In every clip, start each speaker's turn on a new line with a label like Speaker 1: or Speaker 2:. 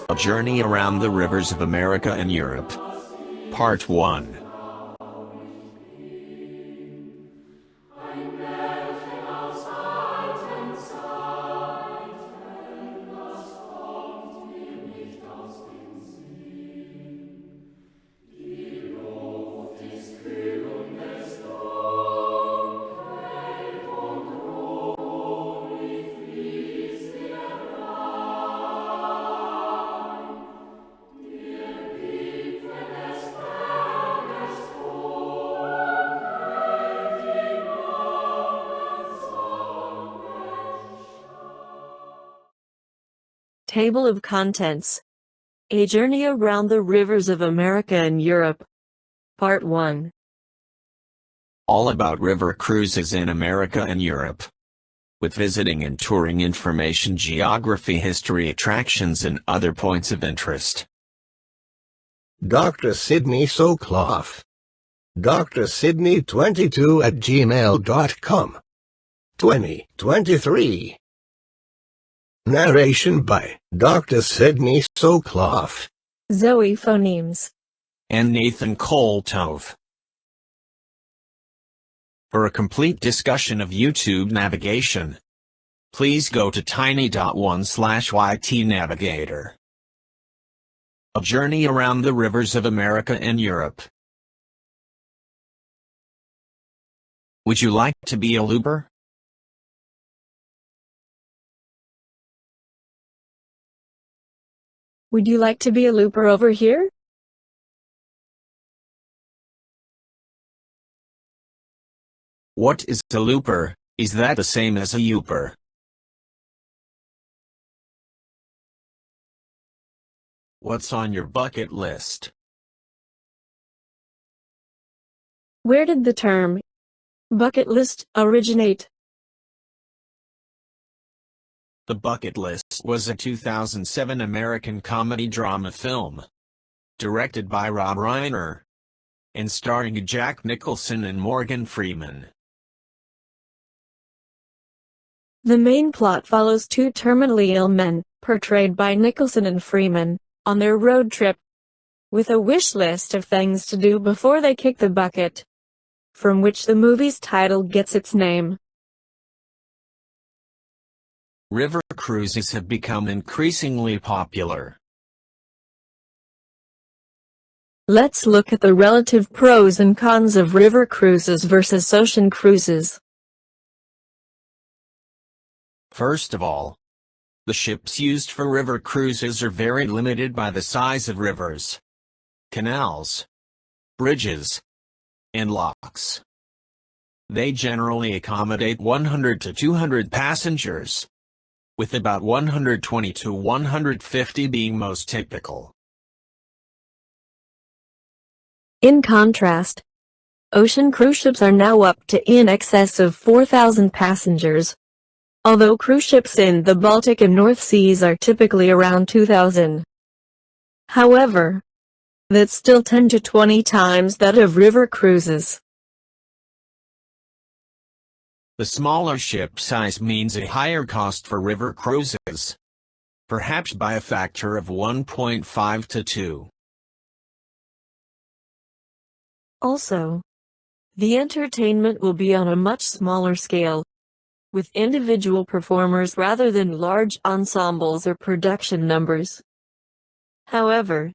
Speaker 1: A Journey Around the Rivers of America and Europe. Part 1.
Speaker 2: Table of Contents. A Journey Around the Rivers of America and Europe. Part 1.
Speaker 1: All about river cruises in America and Europe. With visiting and touring information, geography, history, attractions, and other points of interest.
Speaker 3: Dr. Sydney Soclof. Dr. Sydney 22 at gmail.com. 2023. Narration by Dr. Sydney Soclof,
Speaker 2: Zoe Phonemes,
Speaker 1: and Nathan Koltov. For a complete discussion of YouTube navigation, please go to tiny.1/ytnavigator. A Journey Around the Rivers of America and Europe. Would you like to be a looper?
Speaker 2: Would you like to be a looper over here?
Speaker 1: What is a looper? Is that the same as a youper? What's on your bucket list?
Speaker 2: Where did the term bucket list originate?
Speaker 1: The Bucket List was a 2007 American comedy drama film, directed by Rob Reiner, and starring Jack Nicholson and Morgan Freeman.
Speaker 2: The main plot follows two terminally ill men, portrayed by Nicholson and Freeman, on their road trip, with a wish list of things to do before they kick the bucket, from which the movie's title gets its name.
Speaker 1: River cruises have become increasingly popular.
Speaker 2: Let's look at the relative pros and cons of river cruises versus ocean cruises.
Speaker 1: First of all, the ships used for river cruises are very limited by the size of rivers, canals, bridges, and locks. They generally accommodate 100 to 200 passengers, with about 120 to 150 being most typical.
Speaker 2: In contrast, ocean cruise ships are now up to in excess of 4,000 passengers, although cruise ships in the Baltic and North Seas are typically around 2,000. However, that's still 10 to 20 times that of river cruises.
Speaker 1: The smaller ship size means a higher cost for river cruises, perhaps by a factor of 1.5 to 2.
Speaker 2: Also, the entertainment will be on a much smaller scale, with individual performers rather than large ensembles or production numbers. However,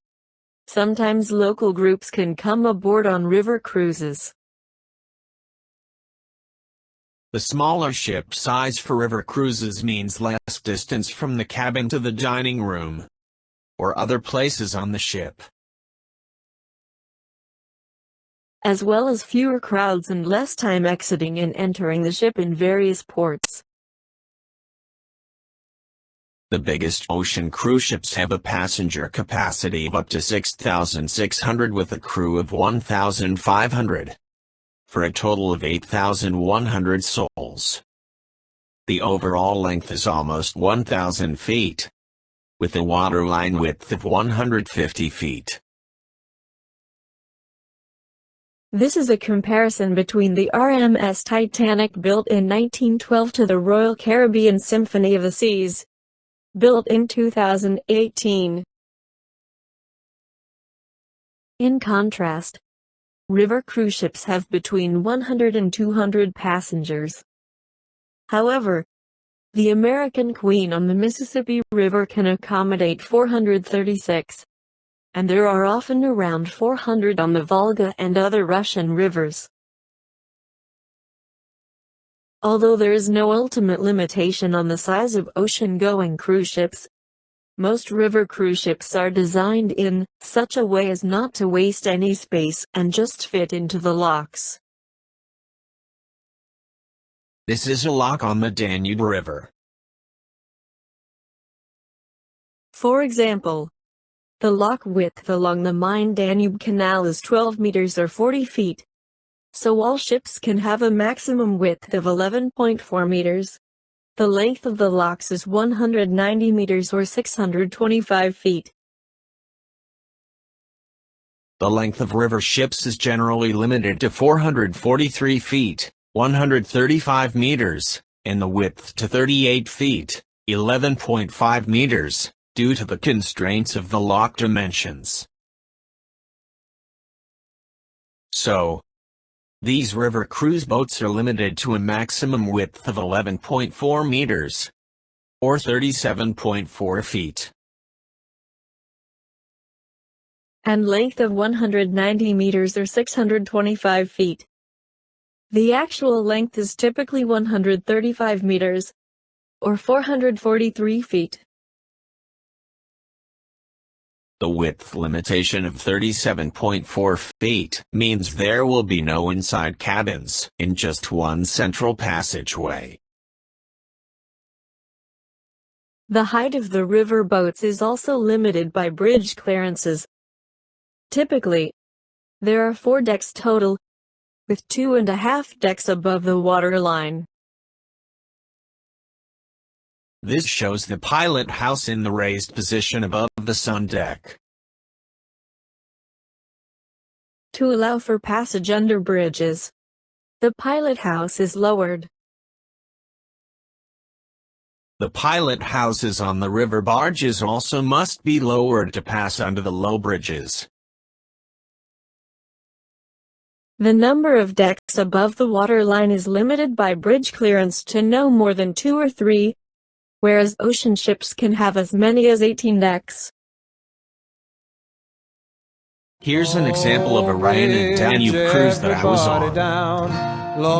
Speaker 2: sometimes local groups can come aboard on river cruises.
Speaker 1: The smaller ship size for river cruises means less distance from the cabin to the dining room, or other places on the ship,
Speaker 2: as well as fewer crowds and less time exiting and entering the ship in various ports.
Speaker 1: The biggest ocean cruise ships have a passenger capacity of up to 6,600 with a crew of 1,500. For a total of 8,100 souls. The overall length is almost 1,000 feet, with a waterline width of 150 feet.
Speaker 2: This is a comparison between the RMS Titanic built in 1912 to the Royal Caribbean Symphony of the Seas, built in 2018. In contrast, river cruise ships have between 100 and 200 passengers. However, the American Queen on the Mississippi River can accommodate 436, and there are often around 400 on the Volga and other Russian rivers. Although there is no ultimate limitation on the size of ocean-going cruise ships, most river cruise ships are designed in such a way as not to waste any space and just fit into the locks.
Speaker 1: This is a lock on the Danube River.
Speaker 2: For example, the lock width along the Main-Danube Canal is 12 meters or 40 feet, so all ships can have a maximum width of 11.4 meters. The length of the locks is 190 meters or 625 feet.
Speaker 1: The length of river ships is generally limited to 443 feet, 135 meters, and the width to 38 feet, 11.5 meters, due to the constraints of the lock dimensions. So, these river cruise boats are limited to a maximum width of 11.4 meters, or 37.4 feet,
Speaker 2: and length of 190 meters or 625 feet. The actual length is typically 135 meters, or 443 feet.
Speaker 1: The width limitation of 37.4 feet means there will be no inside cabins in just one central passageway.
Speaker 2: The height of the river boats is also limited by bridge clearances. Typically, there are 4 decks total, with 2.5 decks above the waterline.
Speaker 1: This shows the pilot house in the raised position above the sun deck.
Speaker 2: To allow for passage under bridges, the pilot house is lowered.
Speaker 1: The pilot houses on the river barges also must be lowered to pass under the low bridges.
Speaker 2: The number of decks above the waterline is limited by bridge clearance to no more than 2 or 3, whereas ocean ships can have as many as 18 decks.
Speaker 1: Here's an example of a Rhine and Danube cruise that I was on.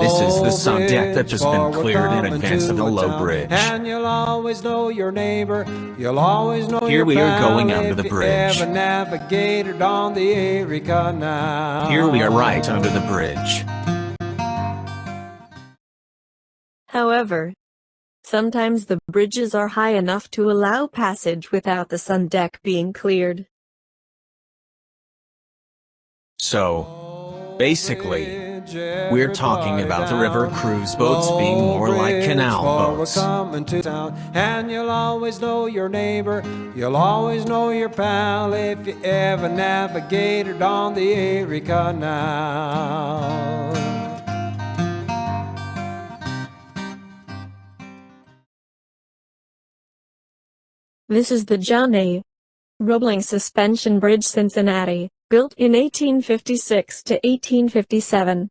Speaker 1: This is the sun deck that has been cleared in advance of the low bridge.
Speaker 4: And you'll always know your neighbor, you'll always know
Speaker 1: Here
Speaker 4: your
Speaker 1: we are
Speaker 4: pal
Speaker 1: going under the
Speaker 4: if you
Speaker 1: bridge.
Speaker 4: ever navigated on the Erie Canal.
Speaker 1: Here we are right under the bridge.
Speaker 2: However, sometimes the bridges are high enough to allow passage without the sun deck being cleared.
Speaker 1: So, basically, we're talking about the river cruise boats being more like canal boats.
Speaker 4: And you'll always know your neighbor, you'll always know your pal if you ever navigated on the Erie Canal.
Speaker 2: This is the John A. Roebling Suspension Bridge, Cincinnati, built in 1856 to 1857.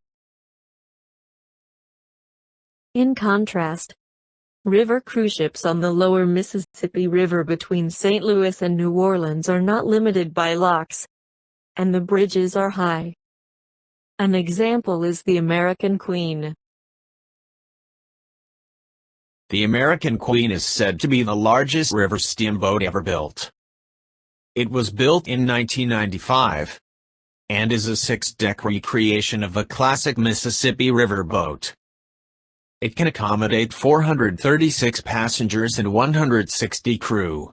Speaker 2: In contrast, river cruise ships on the lower Mississippi River between St. Louis and New Orleans are not limited by locks, and the bridges are high. An example is the American Queen.
Speaker 1: The American Queen is said to be the largest river steamboat ever built. It was built in 1995, and is a 6-deck recreation of a classic Mississippi River boat. It can accommodate 436 passengers and 160 crew.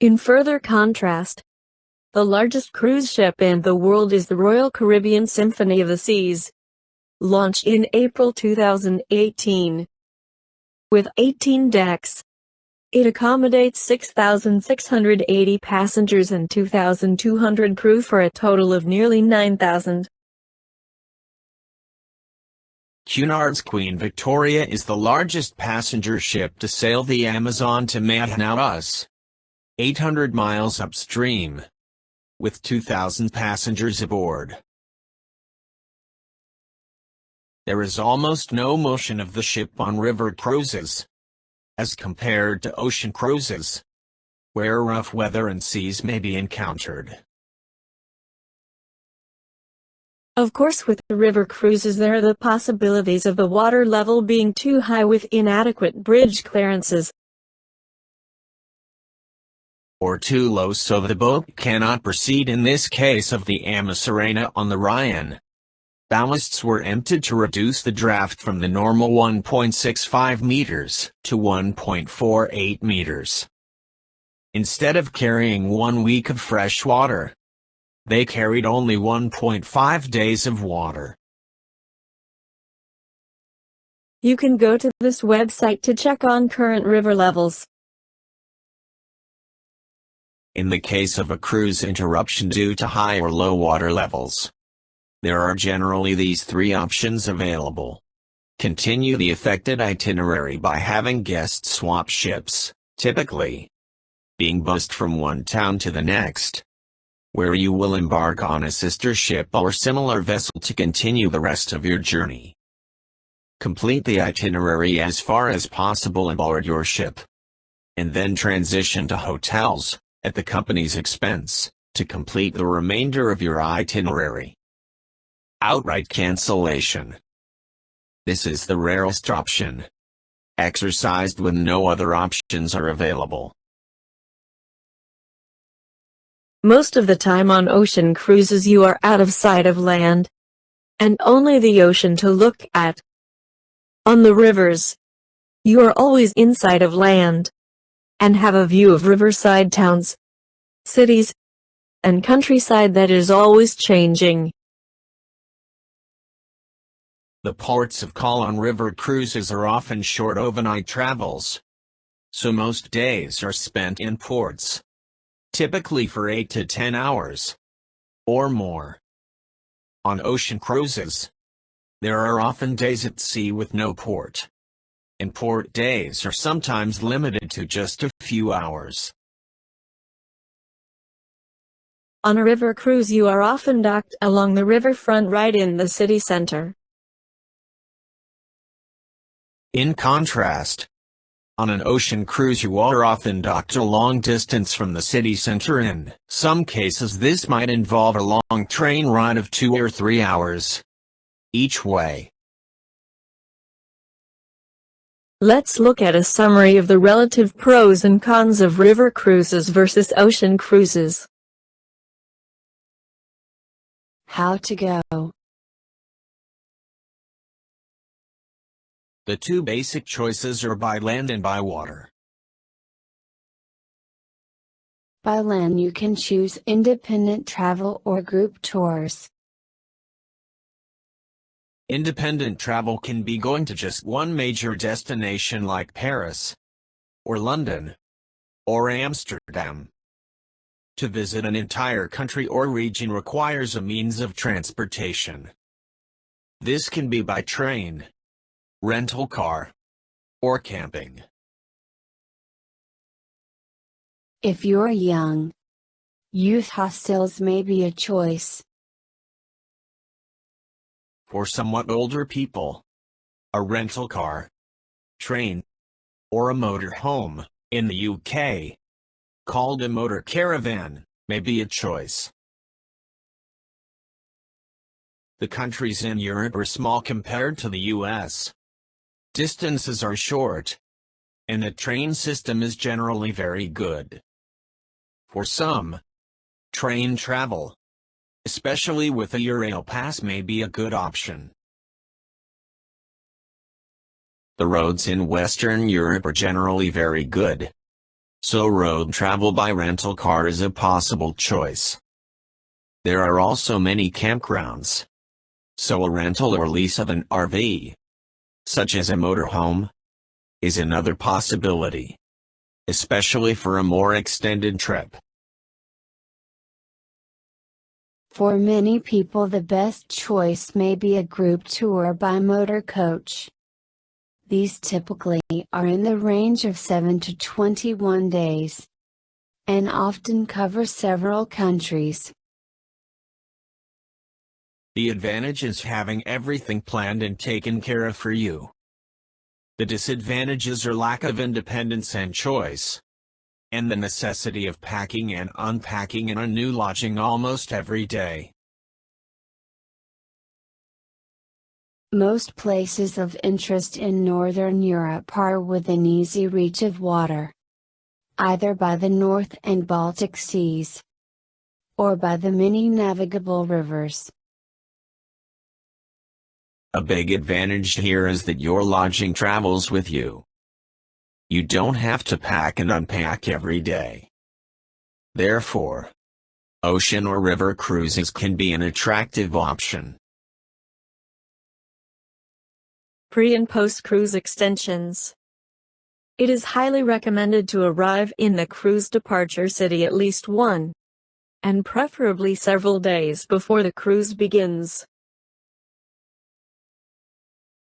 Speaker 2: In further contrast, the largest cruise ship in the world is the Royal Caribbean Symphony of the Seas, launched in April 2018. With 18 decks, it accommodates 6,680 passengers and 2,200 crew for a total of nearly 9,000.
Speaker 1: Cunard's Queen Victoria is the largest passenger ship to sail the Amazon to Manaus, 800 miles upstream, with 2,000 passengers aboard. There is almost no motion of the ship on river cruises, as compared to ocean cruises, where rough weather and seas may be encountered.
Speaker 2: Of course, with the river cruises there are the possibilities of the water level being too high with inadequate bridge clearances,
Speaker 1: or too low so the boat cannot proceed. In this case of the Amasarena on the Rhine, ballasts were emptied to reduce the draft from the normal 1.65 meters to 1.48 meters. Instead of carrying 1 week of fresh water, they carried only 1.5 days of water.
Speaker 2: You can go to this website to check on current river levels.
Speaker 1: In the case of a cruise interruption due to high or low water levels, there are generally these three options available. Continue the affected itinerary by having guests swap ships, typically being bussed from one town to the next, where you will embark on a sister ship or similar vessel to continue the rest of your journey. Complete the itinerary as far as possible aboard your ship, and then transition to hotels, at the company's expense, to complete the remainder of your itinerary. Outright cancellation. This is the rarest option, exercised when no other options are available.
Speaker 2: Most of the time on ocean cruises you are out of sight of land, and only the ocean to look at. On the rivers, you are always in sight of land, and have a view of riverside towns, cities, and countryside that is always changing.
Speaker 1: The ports of call on river cruises are often short overnight travels, so most days are spent in ports, typically for 8 to 10 hours, or more. On ocean cruises, there are often days at sea with no port, and port days are sometimes limited to just a few hours.
Speaker 2: On a river cruise you are often docked along the riverfront right in the city center.
Speaker 1: In contrast, on an ocean cruise you are often docked a long distance from the city center. In some cases this might involve a long train ride of 2 or 3 hours each way.
Speaker 2: Let's look at a summary of the relative pros and cons of river cruises versus ocean cruises. How to go.
Speaker 1: The two basic choices are by land and by water.
Speaker 5: By land you can choose independent travel or group tours.
Speaker 1: Independent travel can be going to just one major destination like Paris, or London, or Amsterdam. To visit an entire country or region requires a means of transportation. This can be by train, rental car, or camping.
Speaker 5: If you're young, youth hostels may be a choice.
Speaker 1: For somewhat older people, a rental car, train, or a motor home, in the UK, called a motor caravan, may be a choice. The countries in Europe are small compared to the US. Distances are short, and the train system is generally very good. For some, train travel, especially with a Eurail pass, may be a good option. The roads in Western Europe are generally very good, so road travel by rental car is a possible choice. There are also many campgrounds, so a rental or lease of an RV, such as a motorhome, is another possibility, especially for a more extended trip.
Speaker 5: For many people the best choice may be a group tour by motor coach. These typically are in the range of 7 to 21 days, and often cover several countries.
Speaker 1: The advantage is having everything planned and taken care of for you. The disadvantages are lack of independence and choice, and the necessity of packing and unpacking in a new lodging almost every day.
Speaker 5: Most places of interest in Northern Europe are within easy reach of water, either by the North and Baltic Seas, or by the many navigable rivers.
Speaker 1: A big advantage here is that your lodging travels with you. You don't have to pack and unpack every day. Therefore, ocean or river cruises can be an attractive option.
Speaker 2: Pre- and post-cruise extensions. It is highly recommended to arrive in the cruise departure city at least one, and preferably several days before the cruise begins.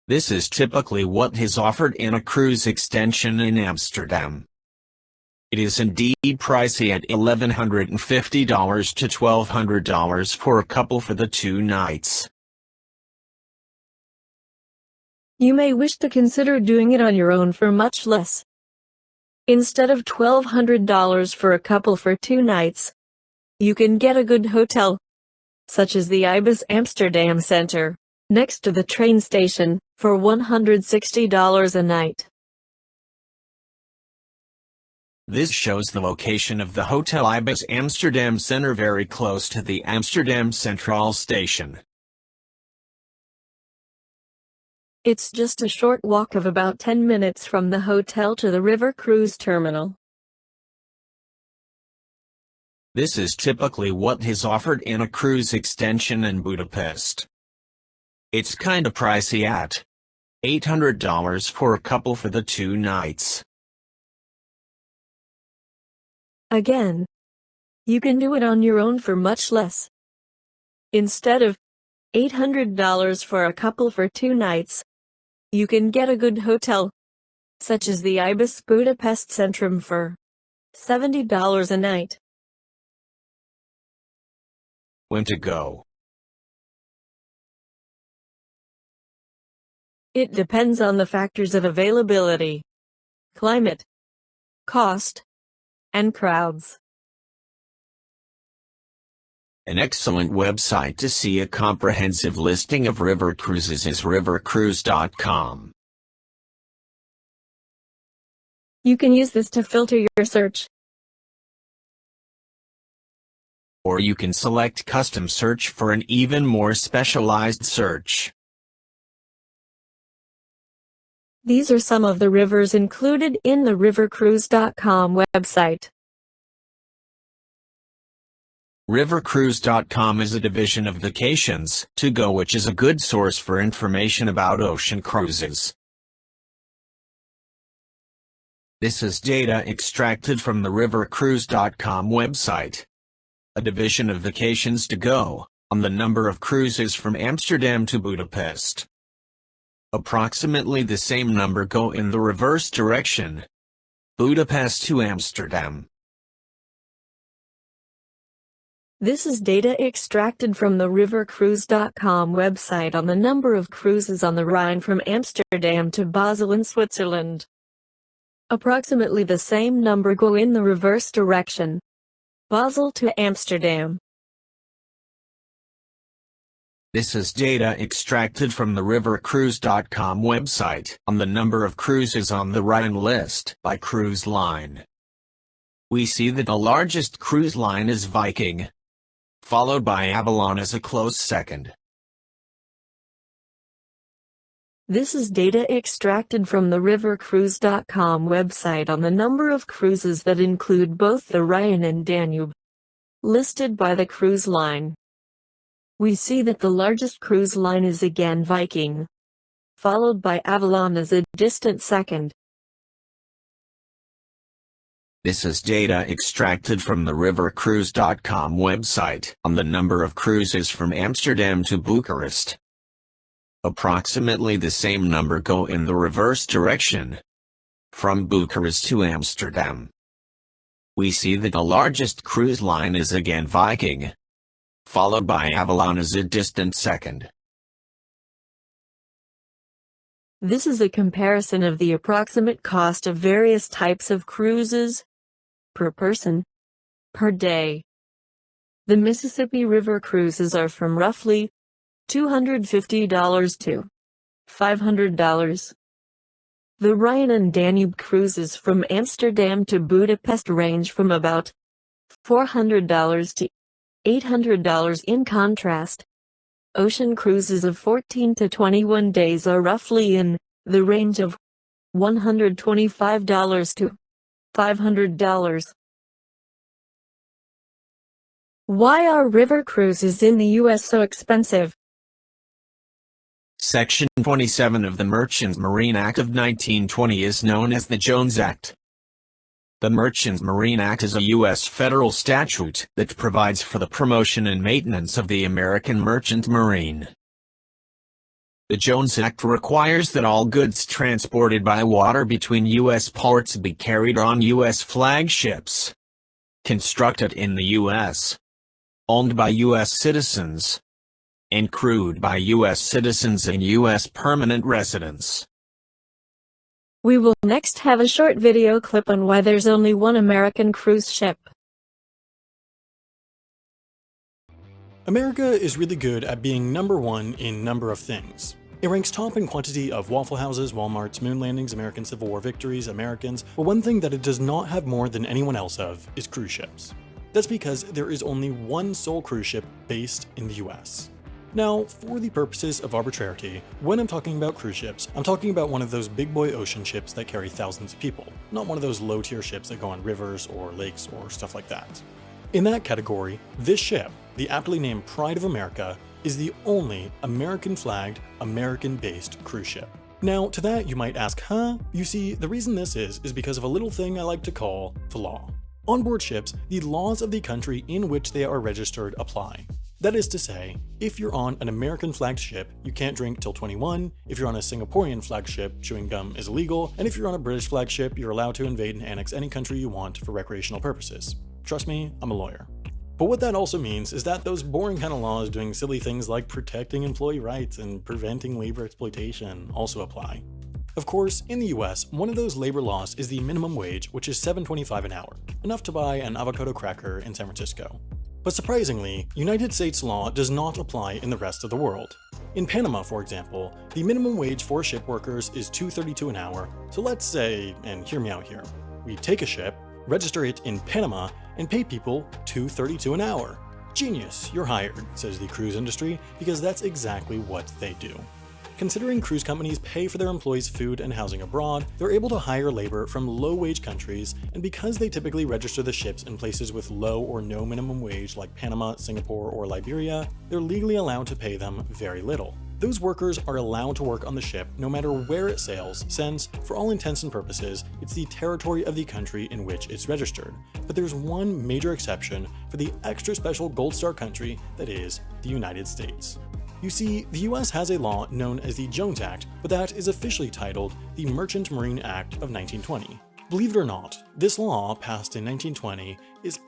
Speaker 1: This is typically what is offered in a cruise extension in Amsterdam. It is indeed pricey at $1,150 to $1,200 for a couple for the 2 nights.
Speaker 2: You may wish to consider doing it on your own for much less. Instead of $1,200 for a couple for 2 nights, you can get a good hotel, such as the Ibis Amsterdam Center, next to the train station, for $160 a night.
Speaker 1: This shows the location of the Hotel Ibis Amsterdam Center very close to the Amsterdam Centraal Station.
Speaker 2: It's just a short walk of about 10 minutes from the hotel to the river cruise terminal.
Speaker 1: This is typically what is offered in a cruise extension in Budapest. It's kinda pricey at $800 for a couple for the 2 nights.
Speaker 2: Again, you can do it on your own for much less. Instead of $800 for a couple for 2 nights, you can get a good hotel, such as the Ibis Budapest Centrum for $70 a night.
Speaker 1: When to go?
Speaker 2: It depends on the factors of availability, climate, cost, and crowds.
Speaker 1: An excellent website to see a comprehensive listing of river cruises is rivercruise.com.
Speaker 2: You can use this to filter your search,
Speaker 1: or you can select custom search for an even more specialized search.
Speaker 2: These are some of the rivers included in the rivercruise.com website.
Speaker 1: Rivercruise.com is a division of Vacations to Go, which is a good source for information about ocean cruises. This is data extracted from the rivercruise.com website, a division of Vacations to Go, on the number of cruises from Amsterdam to Budapest. Approximately the same number go in the reverse direction, Budapest to Amsterdam.
Speaker 2: This is data extracted from the rivercruise.com website on the number of cruises on the Rhine from Amsterdam to Basel in Switzerland. Approximately the same number go in the reverse direction, Basel to Amsterdam.
Speaker 1: This is data extracted from the rivercruise.com website on the number of cruises on the Rhine list by cruise line. We see that the largest cruise line is Viking, followed by Avalon as a close second.
Speaker 2: This is data extracted from the rivercruise.com website on the number of cruises that include both the Rhine and Danube, listed by the cruise line. We see that the largest cruise line is again Viking, followed by Avalon as a distant second.
Speaker 1: This is data extracted from the rivercruise.com website on the number of cruises from Amsterdam to Bucharest. Approximately the same number go in the reverse direction, from Bucharest to Amsterdam. We see that the largest cruise line is again Viking, followed by Avalon as a distant second.
Speaker 2: This is a comparison of the approximate cost of various types of cruises per person, per day. The Mississippi River cruises are from roughly $250 to $500. The Rhine and Danube cruises from Amsterdam to Budapest range from about $400 to $800. In contrast, ocean cruises of 14 to 21 days are roughly in the range of $125 to $500. Why are river cruises in the U.S. so expensive?
Speaker 1: Section 27 of the Merchant Marine Act of 1920 is known as the Jones Act. The Merchant Marine Act is a U.S. federal statute that provides for the promotion and maintenance of the American merchant marine. The Jones Act requires that all goods transported by water between U.S. ports be carried on U.S. flagships, constructed in the U.S., owned by U.S. citizens, and crewed by U.S. citizens and U.S. permanent residents.
Speaker 2: We will next have a short video clip on why there's only one American cruise ship.
Speaker 6: America is really good at being number one in number of things. It ranks top in quantity of Waffle Houses, Walmarts, moon landings, American Civil War victories, Americans, but one thing that it does not have more than anyone else of is cruise ships. That's because there is only one sole cruise ship based in the US. Now, for the purposes of arbitrarity, when I'm talking about cruise ships, I'm talking about one of those big boy ocean ships that carry thousands of people, not one of those low tier ships that go on rivers or lakes or stuff like that. In that category, this ship, the aptly named Pride of America, is the only American flagged, American based cruise ship. Now, to that you might ask, huh? You see, the reason this is because of a little thing I like to call the law. On board ships, the laws of the country in which they are registered apply. That is to say, if you're on an American flagged ship, you can't drink till 21, if you're on a Singaporean flagged ship, chewing gum is illegal, and if you're on a British flagged ship, you're allowed to invade and annex any country you want for recreational purposes. Trust me, I'm a lawyer. But what that also means is that those boring kind of laws doing silly things like protecting employee rights and preventing labor exploitation also apply. Of course, in the US, one of those labor laws is the minimum wage, which is $7.25 an hour, enough to buy an avocado cracker in San Francisco. But surprisingly, United States law does not apply in the rest of the world. In Panama, for example, the minimum wage for ship workers is $2.32 an hour, so let's say, and hear me out here, we take a ship, register it in Panama, and pay people $2.32 an hour. Genius, you're hired, says the cruise industry, because that's exactly what they do. Considering cruise companies pay for their employees' food and housing abroad, they're able to hire labor from low-wage countries, and because they typically register the ships in places with low or no minimum wage like Panama, Singapore, or Liberia, they're legally allowed to pay them very little. Those workers are allowed to work on the ship no matter where it sails, since, for all intents and purposes, it's the territory of the country in which it's registered. But there's one major exception for the extra special Gold Star country that is the United States. You see, the US has a law known as the Jones Act, but that is officially titled the Merchant Marine Act of 1920. Believe it or not, this law, passed in 1920, is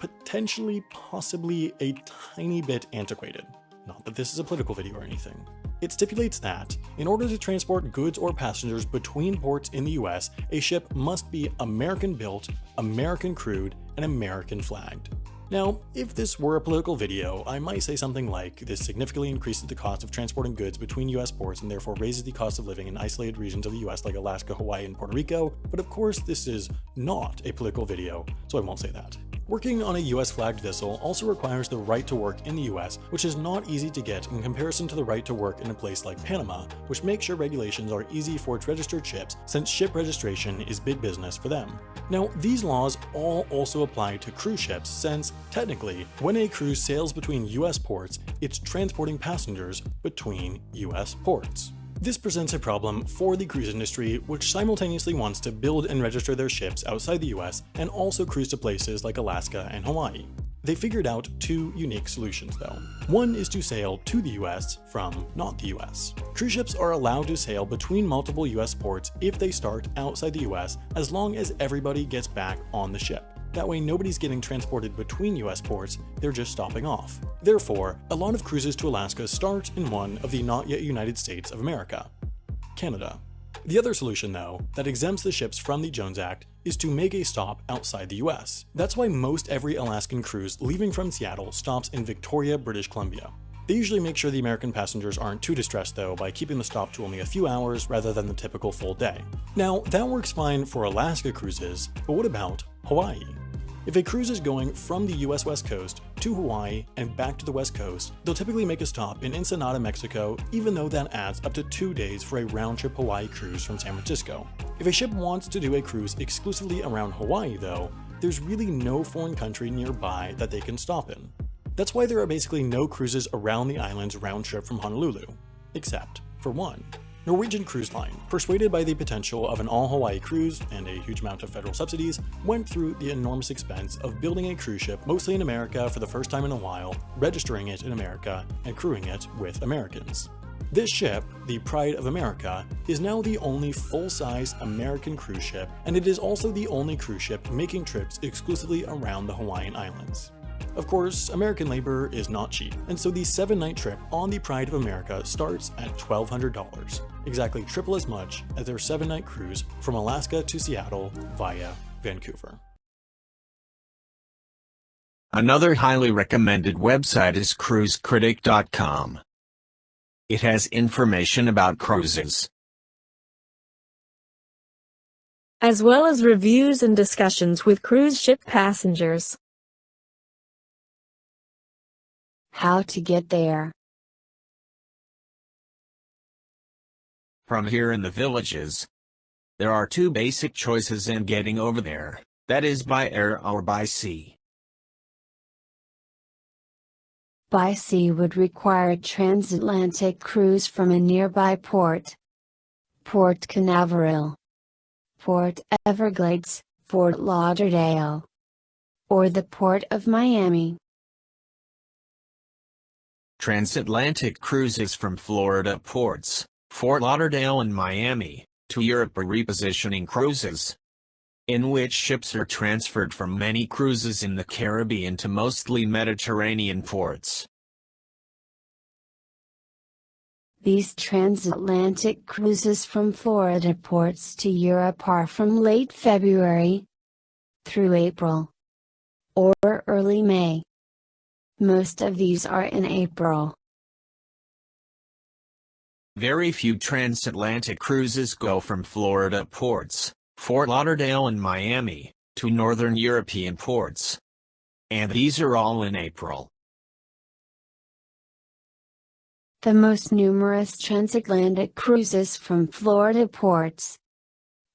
Speaker 6: possibly a tiny bit antiquated. Not that this is a political video or anything. It stipulates that, in order to transport goods or passengers between ports in the US, a ship must be American-built, American-crewed, and American-flagged. Now, if this were a political video, I might say something like, this significantly increases the cost of transporting goods between US ports and therefore raises the cost of living in isolated regions of the US like Alaska, Hawaii, and Puerto Rico, but of course this is not a political video, so I won't say that. Working on a US flagged vessel also requires the right to work in the US, which is not easy to get in comparison to the right to work in a place like Panama, which makes sure regulations are easy for its registered ships since ship registration is big business for them. Now, these laws all also apply to cruise ships since, technically, when a cruise sails between US ports, it's transporting passengers between US ports. This presents a problem for the cruise industry, which simultaneously wants to build and register their ships outside the US and also cruise to places like Alaska and Hawaii. They figured out two unique solutions though. One is to sail to the US from not the US. Cruise ships are allowed to sail between multiple US ports if they start outside the US, as long as everybody gets back on the ship. That way nobody's getting transported between US ports, they're just stopping off. Therefore, a lot of cruises to Alaska start in one of the not yet United States of America, Canada. The other solution though, that exempts the ships from the Jones Act, is to make a stop outside the US. That's why most every Alaskan cruise leaving from Seattle stops in Victoria, British Columbia. They usually make sure the American passengers aren't too distressed though by keeping the stop to only a few hours rather than the typical full day. Now, that works fine for Alaska cruises, but what about Hawaii? If a cruise is going from the US West Coast to Hawaii and back to the West Coast, they'll typically make a stop in Ensenada, Mexico, even though that adds up to 2 days for a round-trip Hawaii cruise from San Francisco. If a ship wants to do a cruise exclusively around Hawaii though, there's really no foreign country nearby that they can stop in. That's why there are basically no cruises around the islands round-trip from Honolulu, except for one. Norwegian Cruise Line, persuaded by the potential of an all-Hawaii cruise and a huge amount of federal subsidies, went through the enormous expense of building a cruise ship mostly in America for the first time in a while, registering it in America, and crewing it with Americans. This ship, the Pride of America, is now the only full-size American cruise ship, and it is also the only cruise ship making trips exclusively around the Hawaiian Islands. Of course, American labor is not cheap, and so the 7-night trip on the Pride of America starts at $1,200, exactly triple as much as their 7-night cruise from Alaska to Seattle via Vancouver.
Speaker 1: Another highly recommended website is cruisecritic.com. It has information about cruises,
Speaker 2: as well as reviews and discussions with cruise ship passengers.
Speaker 5: How to get there.
Speaker 1: From here in the villages, there are two basic choices in getting over there, that is by air or by sea.
Speaker 5: By sea would require a transatlantic cruise from a nearby port. Port Canaveral, Port Everglades, Fort Lauderdale, or the Port of Miami.
Speaker 1: Transatlantic cruises from Florida ports, Fort Lauderdale and Miami, to Europe are repositioning cruises, in which ships are transferred from many cruises in the Caribbean to mostly Mediterranean ports.
Speaker 5: These transatlantic cruises from Florida ports to Europe are from late February through April or early May. Most of these are in April.
Speaker 1: Very few transatlantic cruises go from Florida ports, Fort Lauderdale and Miami, to northern European ports. And these are all in April.
Speaker 5: The most numerous transatlantic cruises from Florida ports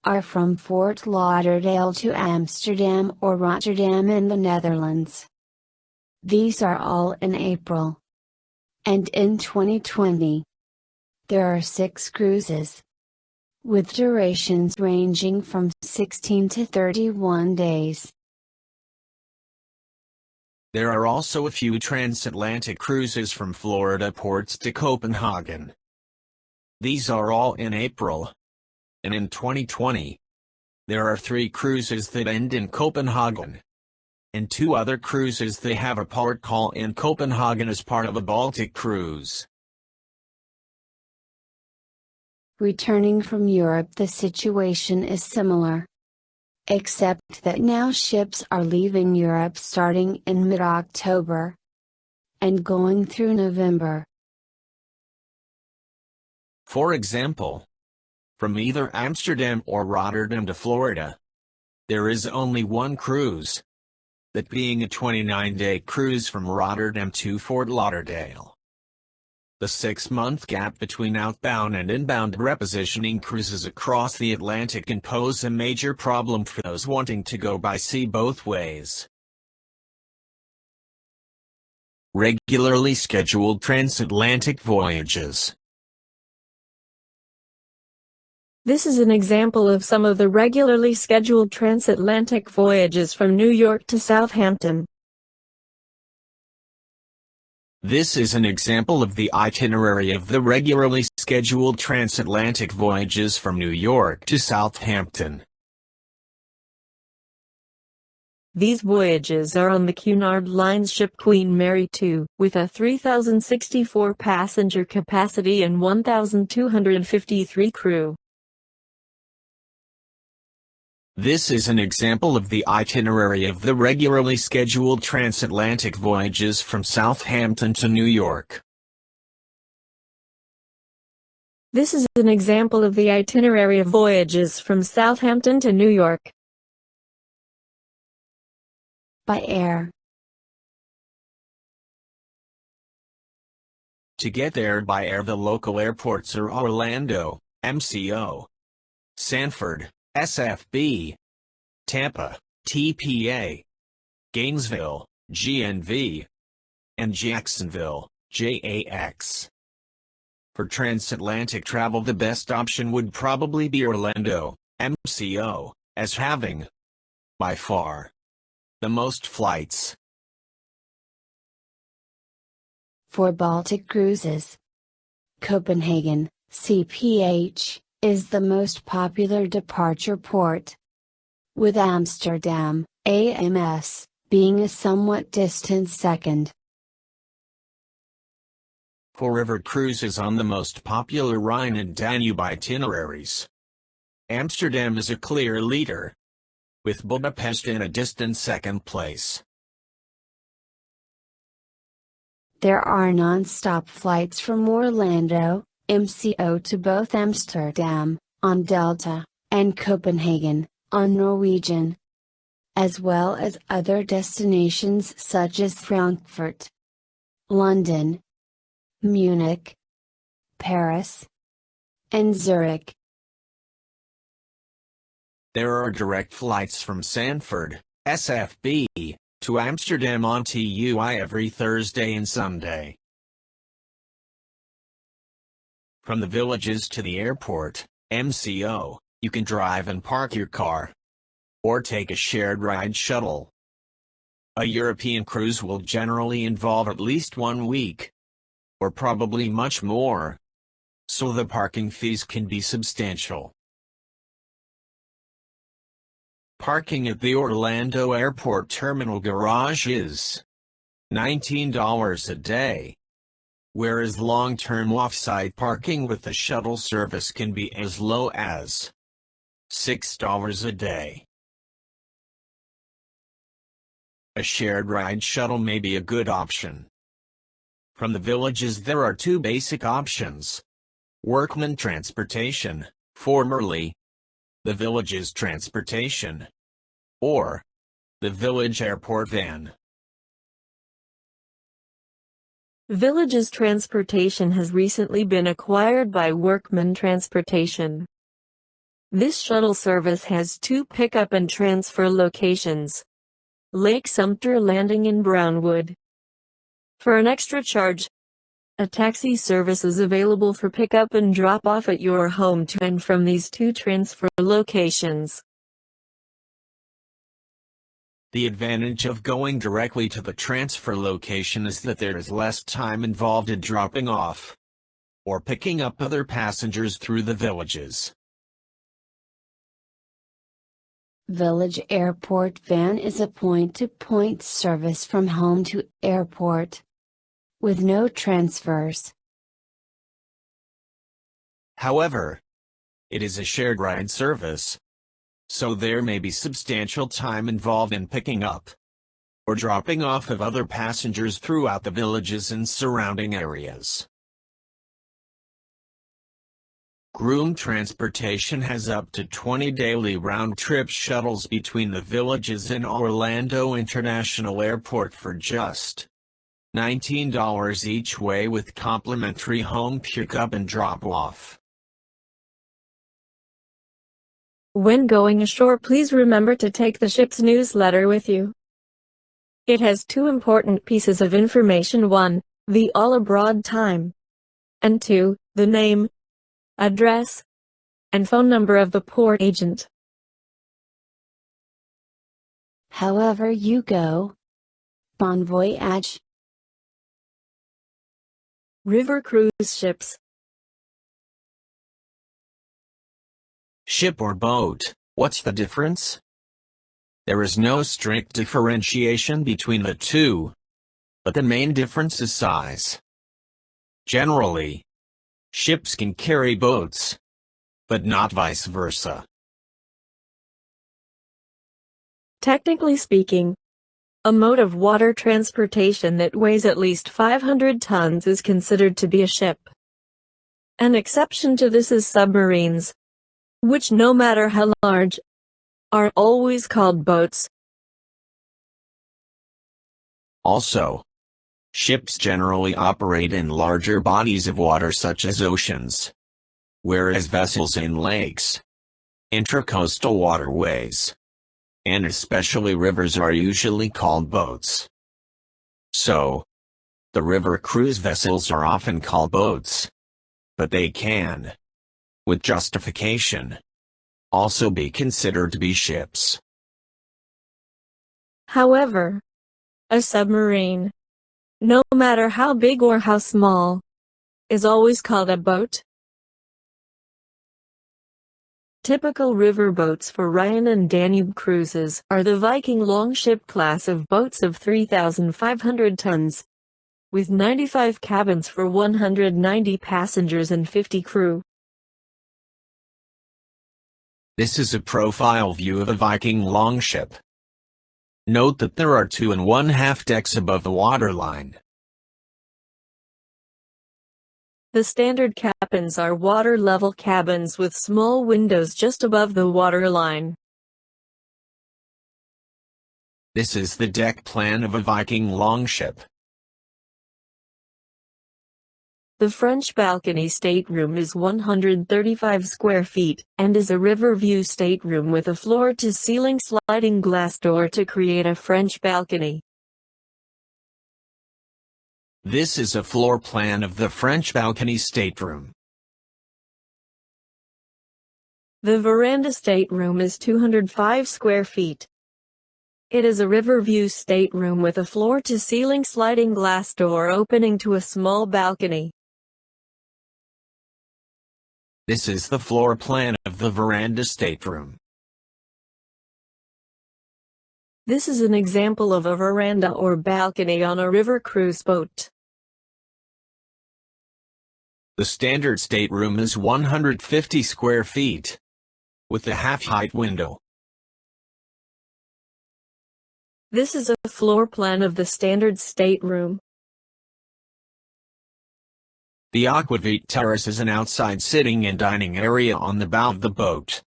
Speaker 5: are from Fort Lauderdale to Amsterdam or Rotterdam in the Netherlands. These are all in April. And in 2020, there are 6 cruises, with durations ranging from 16 to 31 days.
Speaker 1: There are also a few transatlantic cruises from Florida ports to Copenhagen. These are all in April. And in 2020, there are 3 cruises that end in Copenhagen, and 2 other cruises that have a port call in Copenhagen as part of a Baltic cruise.
Speaker 5: Returning from Europe, the situation is similar, except that now ships are leaving Europe starting in mid-October and going through November.
Speaker 1: For example, from either Amsterdam or Rotterdam to Florida, there is only one cruise, that being a 29-day cruise from Rotterdam to Fort Lauderdale. The 6-month gap between outbound and inbound repositioning cruises across the Atlantic can pose a major problem for those wanting to go by sea both ways. Regularly scheduled transatlantic voyages.
Speaker 2: This is an example of some of the regularly scheduled transatlantic voyages from New York to Southampton.
Speaker 1: This is an example of the itinerary of the regularly scheduled transatlantic voyages from New York to Southampton.
Speaker 2: These voyages are on the Cunard Line's ship Queen Mary II, with a 3,064 passenger capacity and 1,253 crew.
Speaker 1: This is an example of the itinerary of the regularly scheduled transatlantic voyages from Southampton to New York.
Speaker 2: This is an example of the itinerary of voyages from Southampton to New York.
Speaker 5: By air.
Speaker 1: To get there by air, the local airports are Orlando, MCO, Sanford, SFB, Tampa, TPA, Gainesville, GNV, and Jacksonville, JAX. For transatlantic travel, the best option would probably be Orlando, MCO, as having, by far, the most flights.
Speaker 5: For Baltic cruises, Copenhagen, CPH, is the most popular departure port, with Amsterdam, AMS, being a somewhat distant second.
Speaker 1: For river cruises on the most popular Rhine and Danube itineraries, Amsterdam is a clear leader, with Budapest in a distant second place.
Speaker 5: There are non-stop flights from Orlando, MCO to both Amsterdam, on Delta, and Copenhagen, on Norwegian, as well as other destinations such as Frankfurt, London, Munich, Paris, and Zurich.
Speaker 1: There are direct flights from Sanford, SFB, to Amsterdam on TUI every Thursday and Sunday. From the villages to the airport, MCO, you can drive and park your car, or take a shared ride shuttle. A European cruise will generally involve at least 1 week, or probably much more, so the parking fees can be substantial. Parking at the Orlando Airport Terminal Garage is $19 a day, whereas long-term off-site parking with the shuttle service can be as low as $6 a day. A shared ride shuttle may be a good option. From the villages there are 2 basic options: Workman Transportation, formerly the Villages Transportation, or the Village Airport Van.
Speaker 2: Villages Transportation has recently been acquired by Workman Transportation. This shuttle service has 2 pickup and transfer locations: Lake Sumter Landing in Brownwood. For an extra charge, a taxi service is available for pickup and drop-off at your home to and from these 2 transfer locations.
Speaker 1: The advantage of going directly to the transfer location is that there is less time involved in dropping off or picking up other passengers through the villages.
Speaker 5: Village Airport Van is a point-to-point service from home to airport, with no transfers.
Speaker 1: However, it is a shared ride service, so there may be substantial time involved in picking up or dropping off of other passengers throughout the villages and surrounding areas. Groom Transportation has up to 20 daily round-trip shuttles between the villages and Orlando International Airport for just $19 each way with complimentary home pickup and drop-off.
Speaker 2: When going ashore, please remember to take the ship's newsletter with you. It has 2 important pieces of information: 1, the all-abroad time, and 2, the name, address, and phone number of the port agent.
Speaker 5: However you go. Bon voyage.
Speaker 2: River cruise ships.
Speaker 1: Ship or boat, what's the difference? There is no strict differentiation between the two, but the main difference is size. Generally, ships can carry boats, but not vice versa.
Speaker 2: Technically speaking, a mode of water transportation that weighs at least 500 tons is considered to be a ship. An exception to this is submarines, which no matter how large, are always called boats.
Speaker 1: Also, ships generally operate in larger bodies of water such as oceans, whereas vessels in lakes, intracoastal waterways, and especially rivers are usually called boats. So, the river cruise vessels are often called boats, but they can, with justification, also be considered to be ships.
Speaker 2: However, a submarine, no matter how big or how small, is always called a boat. Typical river boats for Rhine and Danube cruises are the Viking longship class of boats of 3,500 tons, with 95 cabins for 190 passengers and 50 crew.
Speaker 1: This is a profile view of a Viking longship. Note that there are 2½ decks above the waterline.
Speaker 2: The standard cabins are water-level cabins with small windows just above the waterline.
Speaker 1: This is the deck plan of a Viking longship.
Speaker 2: The French balcony stateroom is 135 square feet, and is a river view stateroom with a floor-to-ceiling sliding glass door to create a French balcony.
Speaker 1: This is a floor plan of the French balcony stateroom.
Speaker 2: The veranda stateroom is 205 square feet. It is a river view stateroom with a floor-to-ceiling sliding glass door opening to a small balcony.
Speaker 1: This is the floor plan of the veranda stateroom.
Speaker 2: This is an example of a veranda or balcony on a river cruise boat.
Speaker 1: The standard stateroom is 150 square feet, with a half-height window.
Speaker 2: This is a floor plan of the standard stateroom.
Speaker 1: The Aquavit terrace is an outside sitting and dining area on the bow of the boat.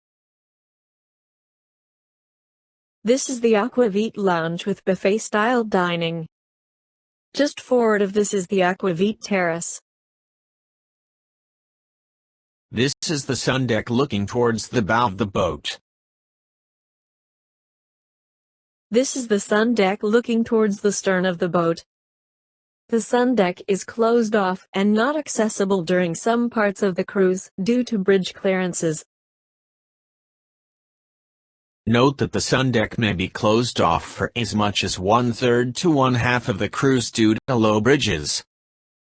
Speaker 2: This is the Aquavit lounge with buffet-style dining. Just forward of this is the Aquavit terrace.
Speaker 1: This is the sun deck looking towards the bow of the boat.
Speaker 2: This is the sun deck looking towards the stern of the boat. The sun deck is closed off and not accessible during some parts of the cruise due to bridge clearances.
Speaker 1: Note that the sun deck may be closed off for as much as 1/3 to 1/2 of the cruise due to low bridges.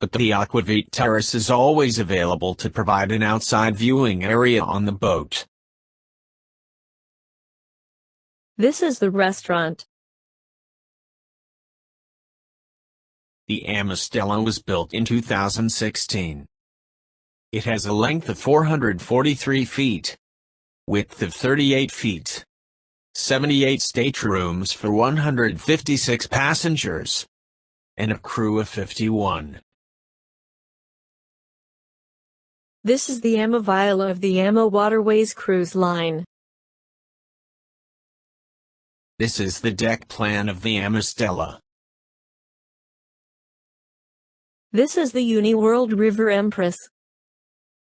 Speaker 1: But the Aquavit terrace is always available to provide an outside viewing area on the boat.
Speaker 2: This is the restaurant.
Speaker 1: The Amistella was built in 2016. It has a length of 443 feet, width of 38 feet, 78 staterooms for 156 passengers, and a crew of 51.
Speaker 2: This is the Amavila of the Ama Waterways cruise line.
Speaker 1: This is the deck plan of the Amistella.
Speaker 2: This is the Uniworld River Empress.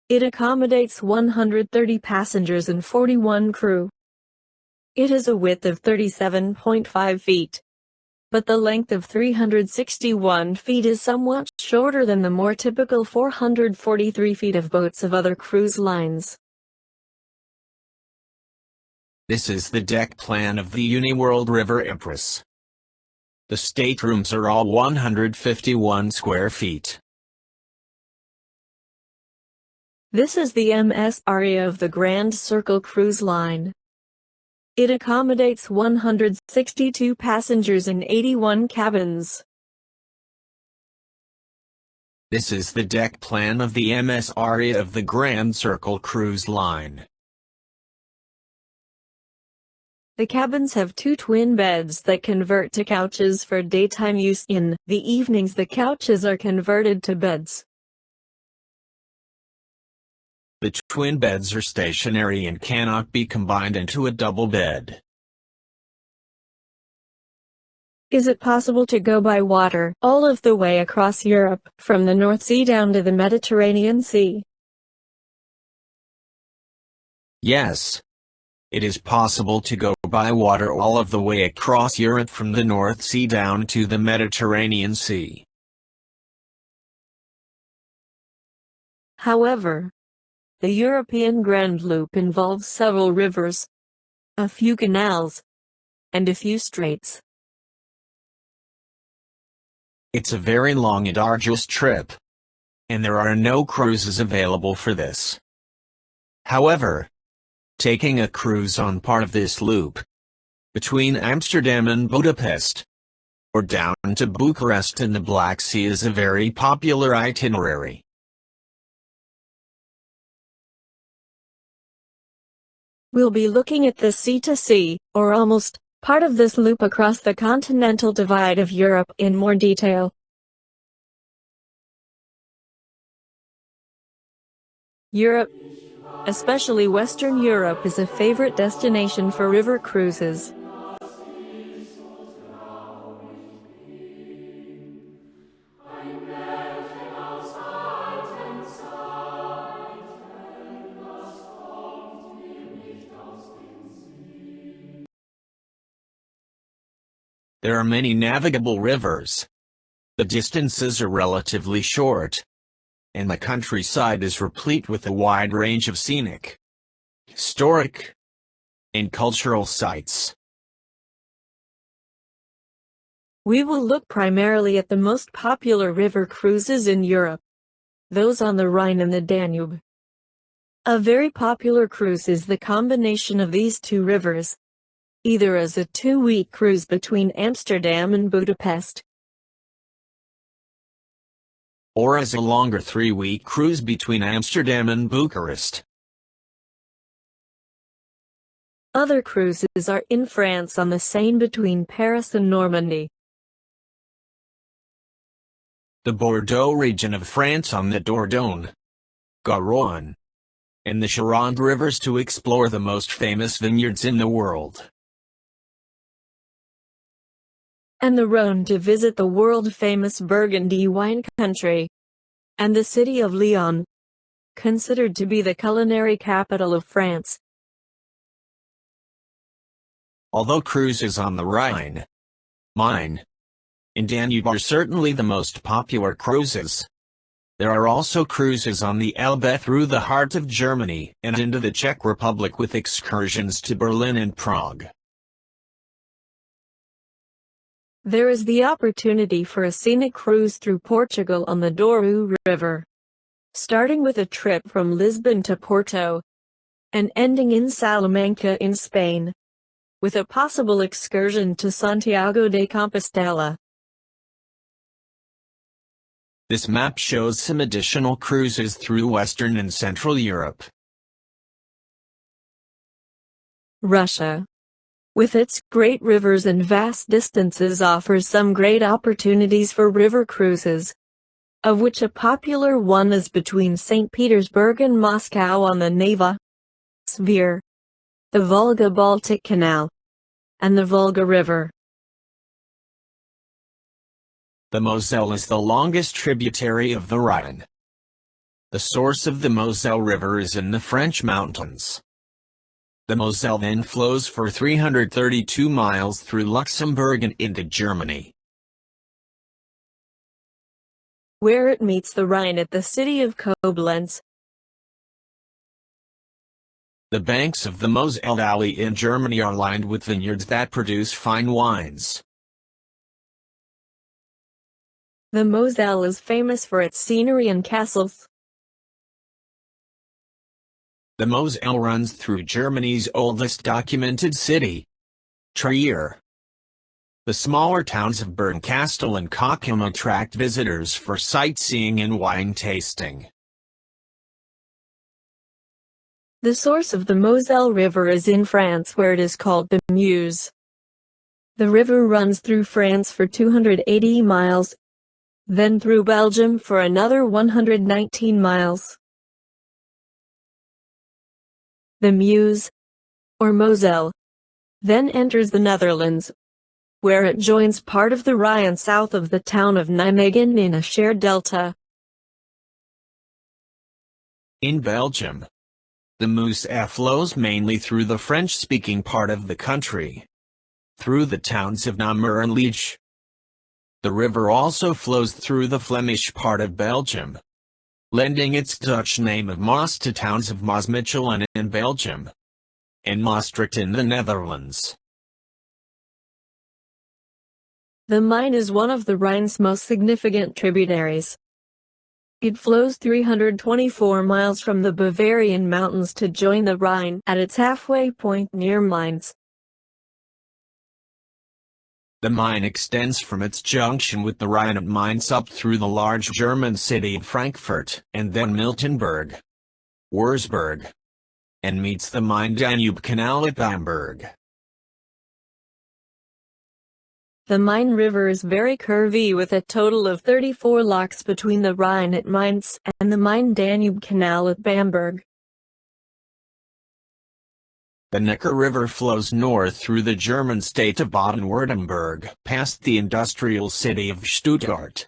Speaker 2: It accommodates 130 passengers and 41 crew. It has a width of 37.5 feet, but the length of 361 feet is somewhat shorter than the more typical 443 feet of boats of other cruise lines.
Speaker 1: This is the deck plan of the Uniworld River Empress. The staterooms are all 151 square feet.
Speaker 2: This is the MS area of the Grand Circle Cruise Line. It accommodates 162 passengers in 81 cabins.
Speaker 1: This is the deck plan of the MS area of the Grand Circle Cruise Line.
Speaker 2: The cabins have 2 twin beds that convert to couches for daytime use. In the evenings, the couches are converted to beds.
Speaker 1: The twin beds are stationary and cannot be combined into a double bed.
Speaker 2: Is it possible to go by water all of the way across Europe, from the North Sea down to the Mediterranean Sea?
Speaker 1: Yes. It is possible to go by water all of the way across Europe from the North Sea down to the Mediterranean Sea.
Speaker 2: However, the European Grand Loop involves several rivers, a few canals, and a few straits.
Speaker 1: It's a very long and arduous trip, and there are no cruises available for this. However, taking a cruise on part of this loop, between Amsterdam and Budapest, or down to Bucharest in the Black Sea is a very popular itinerary.
Speaker 2: We'll be looking at the sea-to-sea, or almost, part of this loop across the continental divide of Europe in more detail. Europe, especially Western Europe, is a favorite destination for river cruises.
Speaker 1: There are many navigable rivers. The distances are relatively short, and the countryside is replete with a wide range of scenic, historic, and cultural sites.
Speaker 2: We will look primarily at the most popular river cruises in Europe, those on the Rhine and the Danube. A very popular cruise is the combination of these 2 rivers, either as a 2-week cruise between Amsterdam and Budapest,
Speaker 1: or as a longer 3-week cruise between Amsterdam and Bucharest.
Speaker 2: Other cruises are in France on the Seine between Paris and Normandy,
Speaker 1: the Bordeaux region of France on the Dordogne, Garonne, and the Charente rivers to explore the most famous vineyards in the world,
Speaker 2: and the Rhone to visit the world-famous Burgundy wine country, and the city of Lyon, considered to be the culinary capital of France.
Speaker 1: Although cruises on the Rhine, Main, and Danube are certainly the most popular cruises, there are also cruises on the Elbe through the heart of Germany and into the Czech Republic with excursions to Berlin and Prague.
Speaker 2: There is the opportunity for a scenic cruise through Portugal on the Douro River, starting with a trip from Lisbon to Porto, and ending in Salamanca in Spain, with a possible excursion to Santiago de Compostela.
Speaker 1: This map shows some additional cruises through Western and Central Europe.
Speaker 2: Russia, with its great rivers and vast distances, offers some great opportunities for river cruises, of which a popular one is between St. Petersburg and Moscow on the Neva, Svir, the Volga-Baltic Canal, and the Volga River.
Speaker 1: The Moselle is the longest tributary of the Rhine. The source of the Moselle River is in the French mountains. The Moselle then flows for 332 miles through Luxembourg and into Germany,
Speaker 2: where it meets the Rhine at the city of Koblenz.
Speaker 1: The banks of the Moselle Valley in Germany are lined with vineyards that produce fine wines.
Speaker 2: The Moselle is famous for its scenery and castles.
Speaker 1: The Moselle runs through Germany's oldest documented city, Trier. The smaller towns of Bernkastel and Cochem attract visitors for sightseeing and wine tasting.
Speaker 2: The source of the Moselle River is in France, where it is called the Meuse. The river runs through France for 280 miles, then through Belgium for another 119 miles. The Meuse, or Moselle, then enters the Netherlands, where it joins part of the Rhine south of the town of Nijmegen in a shared delta.
Speaker 1: In Belgium, the Meuse flows mainly through the French-speaking part of the country, through the towns of Namur and Liege. The river also flows through the Flemish part of Belgium, lending its Dutch name of Maas to towns of Maasmechelen in Belgium and Maastricht in the Netherlands.
Speaker 2: The Main is one of the Rhine's most significant tributaries. It flows 324 miles from the Bavarian mountains to join the Rhine at its halfway point near Mainz.
Speaker 1: The Main extends from its junction with the Rhine at Mainz up through the large German city of Frankfurt, and then Miltenberg, Wurzburg, and meets the Main-Danube Canal at Bamberg.
Speaker 2: The Main River is very curvy, with a total of 34 locks between the Rhine at Mainz and the Main-Danube Canal at Bamberg.
Speaker 1: The Neckar River flows north through the German state of Baden-Württemberg, past the industrial city of Stuttgart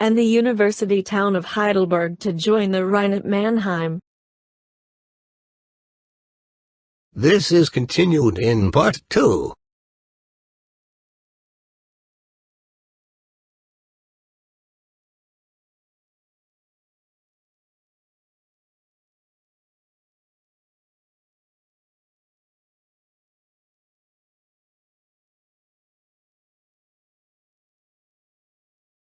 Speaker 2: and the university town of Heidelberg to join the Rhine at Mannheim.
Speaker 3: This is continued in Part 2.